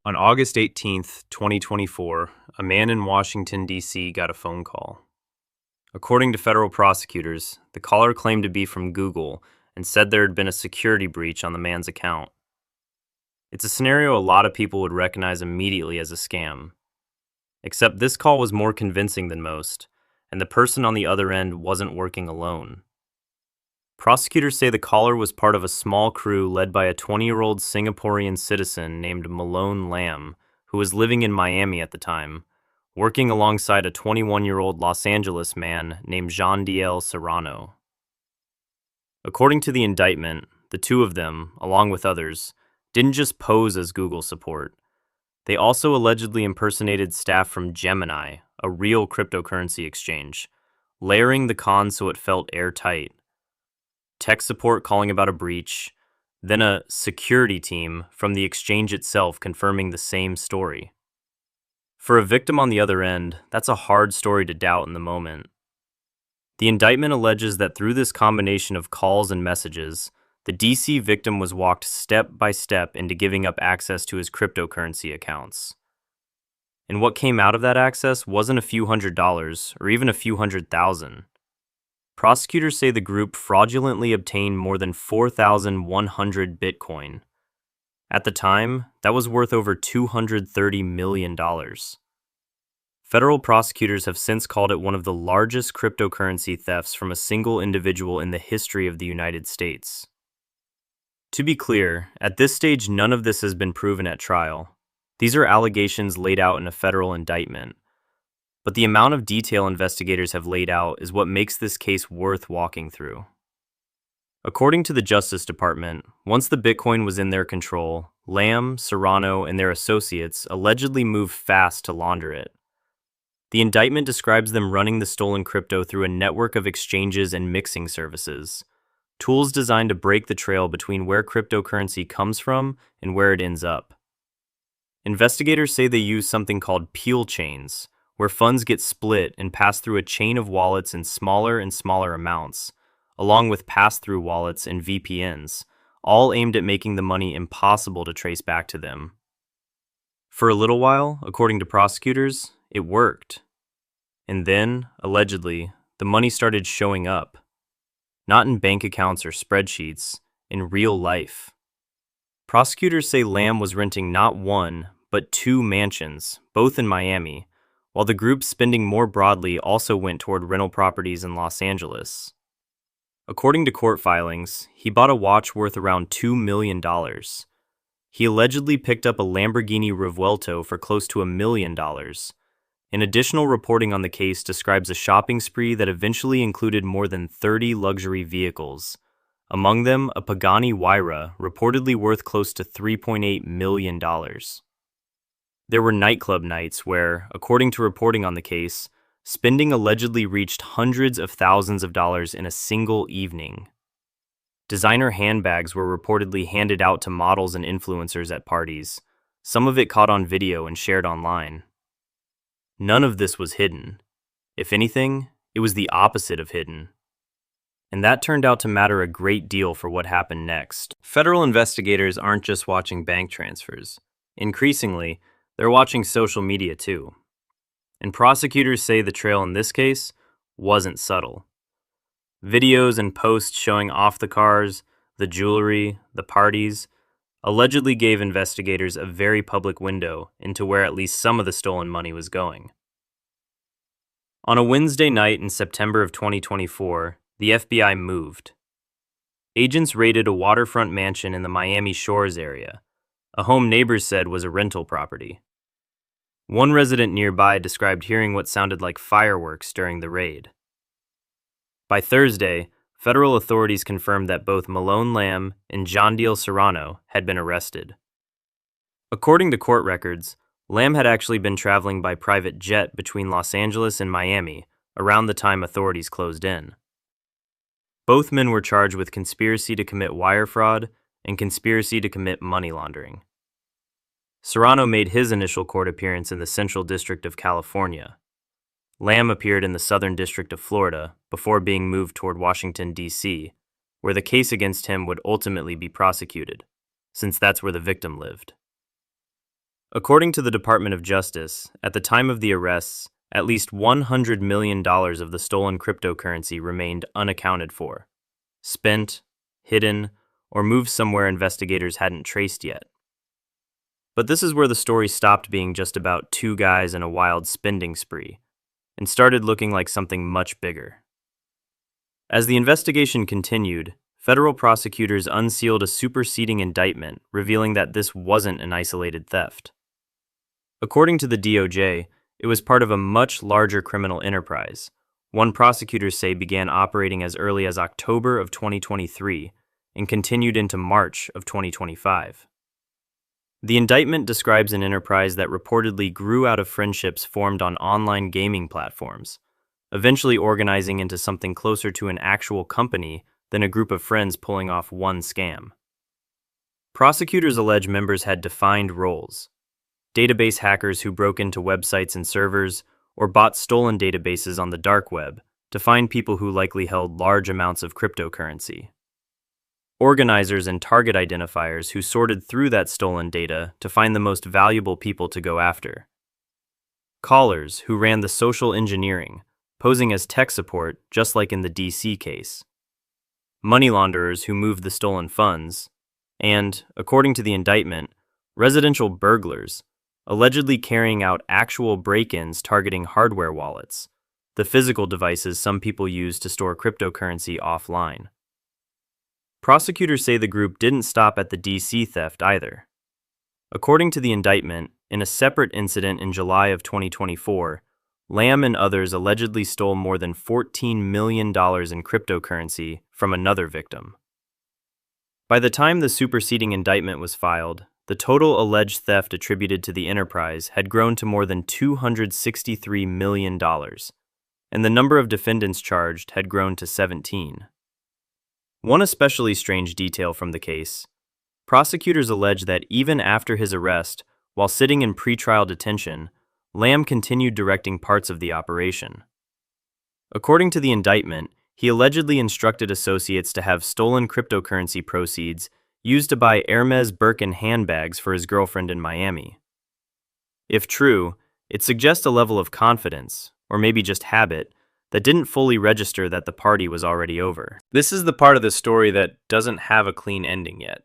On August 18th, 2024, a man in Washington, D.C. got a phone call. According to federal prosecutors, the caller claimed to be from Google and said there had been a security breach on the man's account. It's a scenario a lot of people would recognize immediately as a scam. Except this call was more convincing than most, and the person on the other end wasn't working alone. Prosecutors say the caller was part of a small crew led by a 20-year-old Singaporean citizen named Malone Lam, who was living in Miami at the time, working alongside a 21-year-old Los Angeles man named Jean-D.L. Serrano. According to the indictment, the two of them, along with others, didn't just pose as Google support. They also allegedly impersonated staff from Gemini, a real cryptocurrency exchange, layering the con so it felt airtight. Tech support calling about a breach, then a security team from the exchange itself confirming the same story. For a victim on the other end, that's a hard story to doubt in the moment. The indictment alleges that through this combination of calls and messages, the DC victim was walked step by step into giving up access to his cryptocurrency accounts. And what came out of that access wasn't a few $100s or even a few $100,000. Prosecutors say the group fraudulently obtained more than 4,100 Bitcoin. At the time, that was worth over $230 million. Federal prosecutors have since called it one of the largest cryptocurrency thefts from a single individual in the history of the United States. To be clear, at this stage, none of this has been proven at trial. These are allegations laid out in a federal indictment. But the amount of detail investigators have laid out is what makes this case worth walking through. According to the Justice Department, once the Bitcoin was in their control, Lam, Serrano, and their associates allegedly moved fast to launder it. The indictment describes them running the stolen crypto through a network of exchanges and mixing services, tools designed to break the trail between where cryptocurrency comes from and where it ends up. Investigators say they use something called peel chains, where funds get split and pass through a chain of wallets in smaller and smaller amounts, along with pass-through wallets and VPNs, all aimed at making the money impossible to trace back to them. For a little while, according to prosecutors, it worked. And then, allegedly, the money started showing up. Not in bank accounts or spreadsheets, in real life. Prosecutors say Lam was renting not one, but two mansions, both in Miami, while the group spending more broadly also went toward rental properties in Los Angeles. According to court filings, he bought a watch worth around $2 million. He allegedly picked up a Lamborghini Revuelto for close to $1 million. An additional reporting on the case describes a shopping spree that eventually included more than 30 luxury vehicles, among them a Pagani Huayra reportedly worth close to $3.8 million. There were nightclub nights where, according to reporting on the case, spending allegedly reached hundreds of thousands of dollars in a single evening. Designer handbags were reportedly handed out to models and influencers at parties, some of it caught on video and shared online. None of this was hidden. If anything, it was the opposite of hidden. And that turned out to matter a great deal for what happened next. Federal investigators aren't just watching bank transfers. Increasingly, they're watching social media too. And prosecutors say the trail in this case wasn't subtle. Videos and posts showing off the cars, the jewelry, the parties, allegedly gave investigators a very public window into where at least some of the stolen money was going. On a Wednesday night in September of 2024, the FBI moved. Agents raided a waterfront mansion in the Miami Shores area, a home neighbors said was a rental property. One resident nearby described hearing what sounded like fireworks during the raid. By Thursday, federal authorities confirmed that both Malone Lam and Jean-D.L Serrano had been arrested. According to court records, Lam had actually been traveling by private jet between Los Angeles and Miami around the time authorities closed in. Both men were charged with conspiracy to commit wire fraud and conspiracy to commit money laundering. Serrano made his initial court appearance in the Central District of California. Lam appeared in the Southern District of Florida before being moved toward Washington, D.C., where the case against him would ultimately be prosecuted, since that's where the victim lived. According to the Department of Justice, at the time of the arrests, at least $100 million of the stolen cryptocurrency remained unaccounted for, spent, hidden, or moved somewhere investigators hadn't traced yet. But this is where the story stopped being just about two guys and a wild spending spree, and started looking like something much bigger. As the investigation continued, federal prosecutors unsealed a superseding indictment revealing that this wasn't an isolated theft. According to the DOJ, it was part of a much larger criminal enterprise. One prosecutors say began operating as early as October of 2023 and continued into March of 2025. The indictment describes an enterprise that reportedly grew out of friendships formed on online gaming platforms, eventually organizing into something closer to an actual company than a group of friends pulling off one scam. Prosecutors allege members had defined roles: database hackers who broke into websites and servers or bought stolen databases on the dark web to find people who likely held large amounts of cryptocurrency. Organizers and target identifiers who sorted through that stolen data to find the most valuable people to go after. Callers who ran the social engineering, posing as tech support just like in the D.C. case. Money launderers who moved the stolen funds. And, according to the indictment, residential burglars, allegedly carrying out actual break-ins targeting hardware wallets, the physical devices some people use to store cryptocurrency offline. Prosecutors say the group didn't stop at the DC theft either. According to the indictment, in a separate incident in July of 2024, Lam and others allegedly stole more than $14 million in cryptocurrency from another victim. By the time the superseding indictment was filed, the total alleged theft attributed to the enterprise had grown to more than $263 million, and the number of defendants charged had grown to 17. One especially strange detail from the case: prosecutors allege that even after his arrest, while sitting in pretrial detention, Lam continued directing parts of the operation. According to the indictment, he allegedly instructed associates to have stolen cryptocurrency proceeds used to buy Hermes Birkin handbags for his girlfriend in Miami. If true, it suggests a level of confidence, or maybe just habit, that didn't fully register that the party was already over. This is the part of the story that doesn't have a clean ending yet,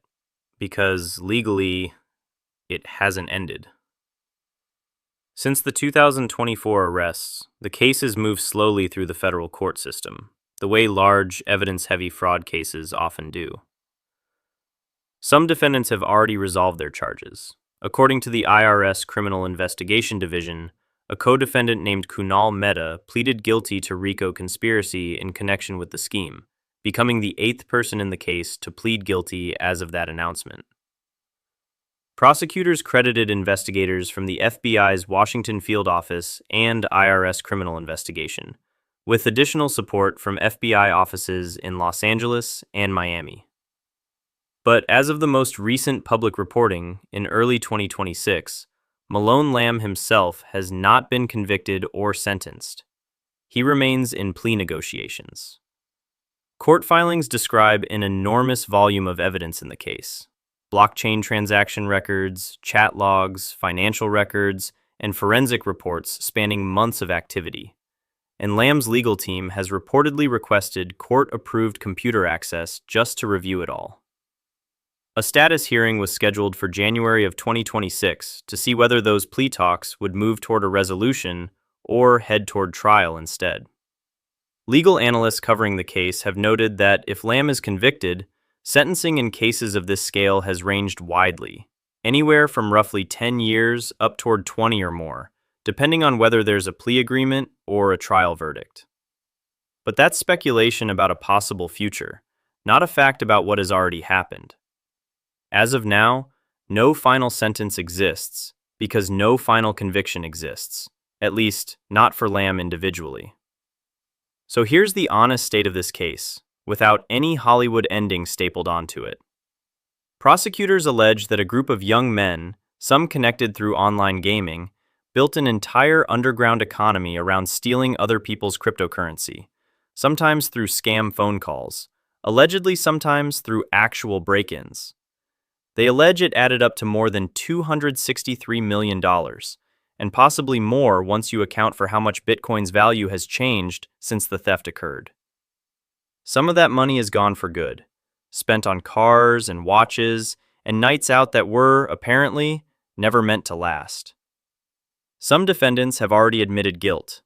because legally, it hasn't ended. Since the 2024 arrests, the case has moved slowly through the federal court system, the way large, evidence-heavy fraud cases often do. Some defendants have already resolved their charges. According to the IRS Criminal Investigation Division, a co-defendant named Kunal Mehta pleaded guilty to RICO conspiracy in connection with the scheme, becoming the 8th person in the case to plead guilty as of that announcement. Prosecutors credited investigators from the FBI's Washington Field Office and IRS Criminal Investigation, with additional support from FBI offices in Los Angeles and Miami. But as of the most recent public reporting in early 2026, Malone Lam himself has not been convicted or sentenced. He remains in plea negotiations. Court filings describe an enormous volume of evidence in the case: blockchain transaction records, chat logs, financial records, and forensic reports spanning months of activity. And Lam's legal team has reportedly requested court-approved computer access just to review it all. A status hearing was scheduled for January of 2026 to see whether those plea talks would move toward a resolution or head toward trial instead. Legal analysts covering the case have noted that if Lam is convicted, sentencing in cases of this scale has ranged widely, anywhere from roughly 10 years up toward 20 or more, depending on whether there's a plea agreement or a trial verdict. But that's speculation about a possible future, not a fact about what has already happened. As of now, no final sentence exists because no final conviction exists, at least not for Lam individually. So here's the honest state of this case, without any Hollywood ending stapled onto it. Prosecutors allege that a group of young men, some connected through online gaming, built an entire underground economy around stealing other people's cryptocurrency, sometimes through scam phone calls, allegedly sometimes through actual break-ins. They allege it added up to more than $263 million, and possibly more once you account for how much Bitcoin's value has changed since the theft occurred. Some of that money is gone for good, spent on cars and watches and nights out that were, apparently, never meant to last. Some defendants have already admitted guilt.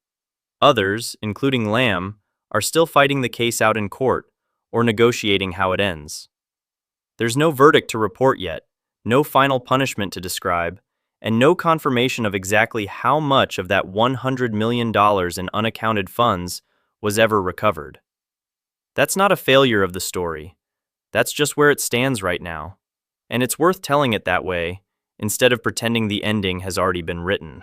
Others, including Lam, are still fighting the case out in court or negotiating how it ends. There's no verdict to report yet, no final punishment to describe, and no confirmation of exactly how much of that $100 million in unaccounted funds was ever recovered. That's not a failure of the story. That's just where it stands right now. And it's worth telling it that way, instead of pretending the ending has already been written.